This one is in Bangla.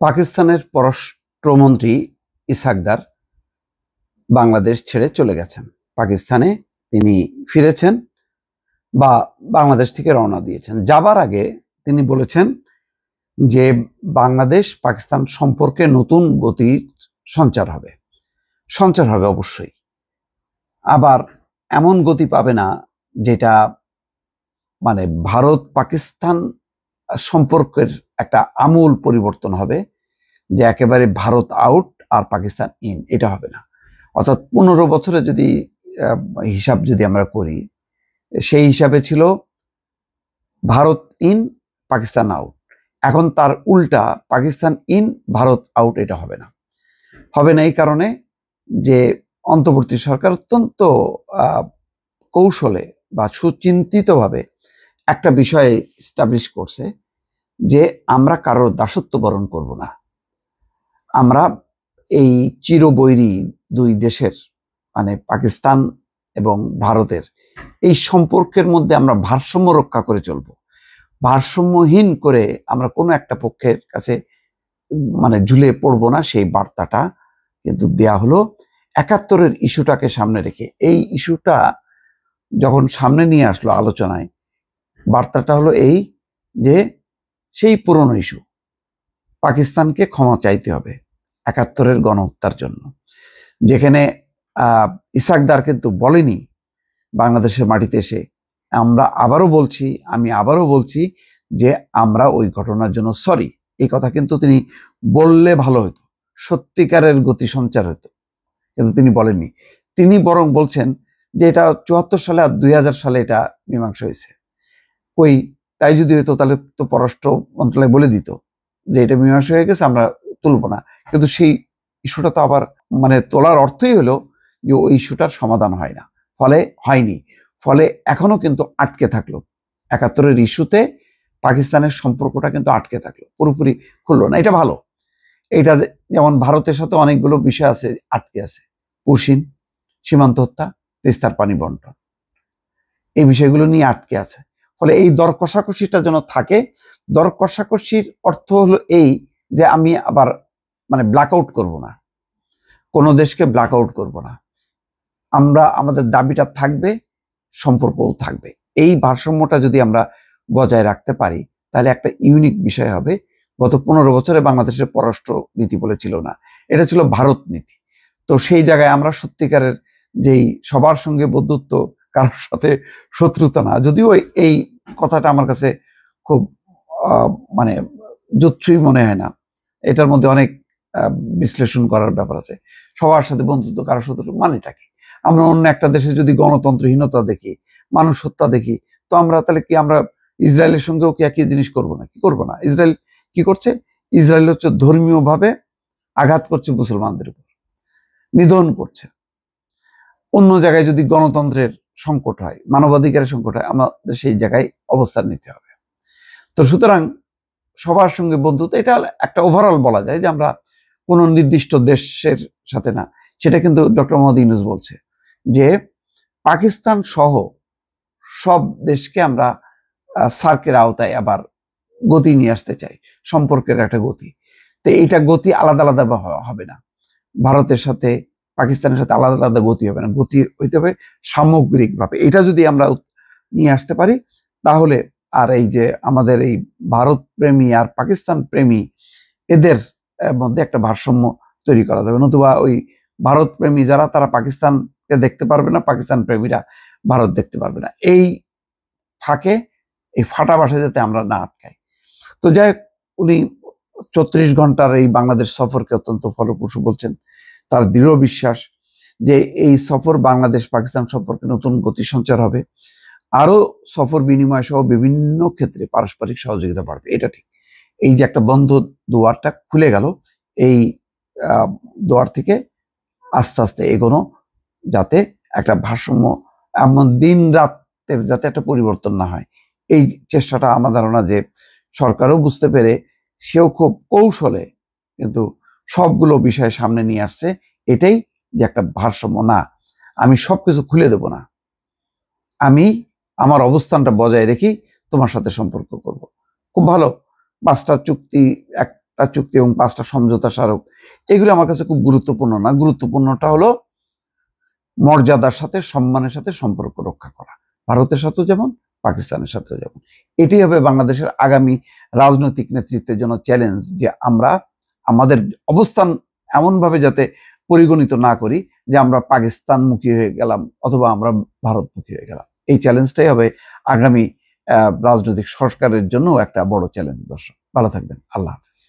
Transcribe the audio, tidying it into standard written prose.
পাকিস্তানের পররাষ্ট্রমন্ত্রী ইসহাকদার বাংলাদেশ ছেড়ে চলে গেছেন। পাকিস্তানে তিনি ফিরেছেন বা বাংলাদেশ থেকে রওনা দিয়েছেন। যাবার আগে তিনি বলেছেন যে বাংলাদেশ পাকিস্তান সম্পর্কে নতুন গতির সঞ্চার হবে অবশ্যই। আবার এমন গতি পাবে না যেটা মানে ভারত পাকিস্তান সম্পর্কের একটা আমূল পরিবর্তন হবে, যে একেবারে ভারত আউট আর পাকিস্তান ইন, এটা হবে না। অর্থাৎ 15 বছরে যদি হিসাব যদি আমরা করি, সেই হিসাবে ছিল ভারত ইন পাকিস্তান আউট। এখন তার উল্টা পাকিস্তান ইন ভারত আউট, এটা হবে না। এই কারণে যে অন্তর্বর্তী সরকার অত্যন্ত কৌশলে বা সুচিন্তিতভাবে একটা বিষয় এস্টাবলিশ করছে যে আমরা কারোর দাসত্ব বরণ করব না। আমরা এই চিরবৈরী দুই দেশের মানে পাকিস্তান এবং ভারতের এই সম্পর্কের মধ্যে আমরা ভারসাম্য রক্ষা করে চলব। ভারসাম্যহীন করে আমরা কোনো একটা পক্ষের কাছে মানে ঝুলে পড়ব না, সেই বার্তাটা কিন্তু দেয়া হলো ৭১-এর ইস্যুটাকে সামনে রেখে। এই ইস্যুটা যখন সামনে নিয়ে আসলো আলোচনায়, বার্তাটা হলো এই যে সেই পুরনো ইস্যু, পাকিস্তানকে ক্ষমা চাইতে হবে ৭১-এর গণহত্যার জন্য। যেখানে ইসহাকদার কিন্তু বলেনি বাংলাদেশের মাটিতে এসে, আমি আবারও বলছি যে আমরা ওই ঘটনার জন্য সরি। এই কথা কিন্তু তিনি বললে ভালো হতো, সত্যিকারের গতি সঞ্চার হতো, কিন্তু তিনি বলেননি। তিনি বরং বলছেন যে এটা ৭৪ সালে আর ২০০০ সালে এটা মীমাংসা হয়েছে। তাই যদি হতো তাহলে তো পররাষ্ট্র মন্ত্রণালয় বলে দিত যে এটা মীমাংসা হয়ে গেছে, আমরা তুলব না। কিন্তু সেই ইস্যুটা তো আবার মানে তোলার অর্থই হলো যে ওই ইস্যুটার সমাধান হয়নি। ফলে এখনো কিন্তু আটকে থাকলো ৭১-এর ইস্যুতে পাকিস্তানের সম্পর্কটা কিন্তু আটকে থাকলো, পুরোপুরি খুললো না। এটা ভালো। এটা যেমন ভারতের সাথে অনেকগুলো বিষয় আছে আটকে আছে, পুশিন, সীমান্ত হত্যা, তিস্তার পানি বন্টন, এই বিষয়গুলো নিয়ে আটকে আছে। ফলে এই দর কষাকষিটা যেন থাকে। দর কষাকষির অর্থ হলো এই যে আমি আবার মানে ব্ল্যাকআউট করব না, কোনো দেশকে ব্ল্যাকআউট করব না। আমরা আমাদের দাবিটা থাকবে, সম্পর্কও থাকবে। এই ভারসাম্যটা যদি আমরা বজায় রাখতে পারি তাহলে একটা ইউনিক বিষয় হবে। গত 15 বছরে বাংলাদেশের পররাষ্ট্র নীতি বলে ছিল না, এটা ছিল ভারত নীতি। তো সেই জায়গায় আমরা সত্যিকারের যেই সবার সঙ্গে বন্ধুত্ব, কারোর সাথে শত্রুতা না, যদিও এই কথাটা আমার কাছে খুব মানে যুৎসই মনে হয় না, এটার মধ্যে অনেক বিশ্লেষণ করার ব্যাপার আছে। সবার সাথে বন্ধুত্ব, কারোর শত্রু মানেটা কি? আমরা অন্য একটা দেশে যদি গণতন্ত্রহীনতা দেখি, মানুষ হত্যা দেখি, তো আমরা তাহলে কি আমরা ইসরায়েলের সঙ্গেও কি একই জিনিস করবো না? কি করবো না? ইসরায়েল কি করছে? ইসরায়েল হচ্ছে ধর্মীয় ভাবে আঘাত করছে মুসলমানদের উপর, নিধন করছে। অন্য জায়গায় যদি গণতন্ত্রের সংকট হয়, মানবাধিকারের সংকট হয়, আমাদের সেই জায়গায় অবস্থান নিতে হবে। তো সুতরাং সবার সঙ্গে বন্ধুত্ব, এটা একটা ওভারঅল বলা যায় যে আমরা কোনো নির্দিষ্ট দেশের সাথে না। সেটা কিন্তু ডক্টর মোহাম্মদ ইউনূস বলছে যে পাকিস্তান সহ সব দেশকে আমরা সার্কের আওতায় আবার গতি নিয়ে আসতে চাই, সম্পর্কের একটা গতি। তো এইটা গতি আলাদা আলাদা হবে না, ভারতের সাথে পাকিস্তানের সাথে আলাদা আলাদা গতি হবে না, গতি হইতে হবে সামগ্রিকভাবে। এটা যদি আমরা নিয়ে আসতে পারি তাহলে আর এই যে আমাদের এই ভারত প্রেমী আর পাকিস্তান প্রেমী এদের মধ্যে একটা ভারসাম্য তৈরি করা যাবে। নতুবা ওই ভারত প্রেমী যারা, তারা পাকিস্তানকে দেখতে পারবে না, পাকিস্তান প্রেমীরা ভারত দেখতে পারবে না। এই ফাঁকে, এই ফাটা বাসা যাতে আমরা না আটকাই। তো যাই হোক, উনি ৩৪ ঘন্টার এই বাংলাদেশ সফরকে অত্যন্ত ফলপ্রসূ বলছেন। তার দৃঢ় বিশ্বাস যে এই সফর বাংলাদেশ পাকিস্তান সম্পর্কে নতুন গতি সঞ্চার হবে, আরো সফর বিনিময় সহ বিভিন্ন ক্ষেত্রে পারস্পরিক সহযোগিতা বাড়বে। এটা ঠিক। এই যে একটা বন্ধ দুয়ারটা খুলে গেল, এই দুয়ার থেকে আস্তে আস্তে এগোনো, যাতে একটা ভারসাম্য, এমন দিন রাতের যাতে একটা পরিবর্তন না হয়, এই চেষ্টাটা আমার ধারণা যে সরকারও বুঝতে পেরে সেও খুব কৌশলে কিন্তু সবগুলো বিষয় সামনে নিয়ে আসছে। এটাই যে একটা ভারসাম্য, না আমি সবকিছু খুলে দেব না, আমি আমার অবস্থানটা বজায় রেখেই তোমার সাথে সম্পর্ক করব। খুব ভালো। 5টা চুক্তি চুক্তি এবং 5টা সমঝোতা স্মারক, এগুলো আমার কাছে খুব গুরুত্বপূর্ণ না। গুরুত্বপূর্ণটা হলো মর্যাদার সাথে, সম্মানের সাথে সম্পর্ক রক্ষা করা, ভারতের সাথেও যেমন, পাকিস্তানের সাথেও যেমন। এটি হবে বাংলাদেশের আগামী রাজনৈতিক নেতৃত্বের জন্য চ্যালেঞ্জ, যে আমরা আমাদের অবস্থান এমনভাবে যাতে পরিগণিত না করি যে আমরা পাকিস্তানমুখী হয়ে গেলাম অথবা আমরা ভারতমুখী হয়ে গেলাম। এই চ্যালেঞ্জটাই হবে আগামী রাজনৈতিক সংস্কারের জন্য একটা বড় চ্যালেঞ্জ। দর্শক ভালো থাকবেন, আল্লাহ হাফেজ।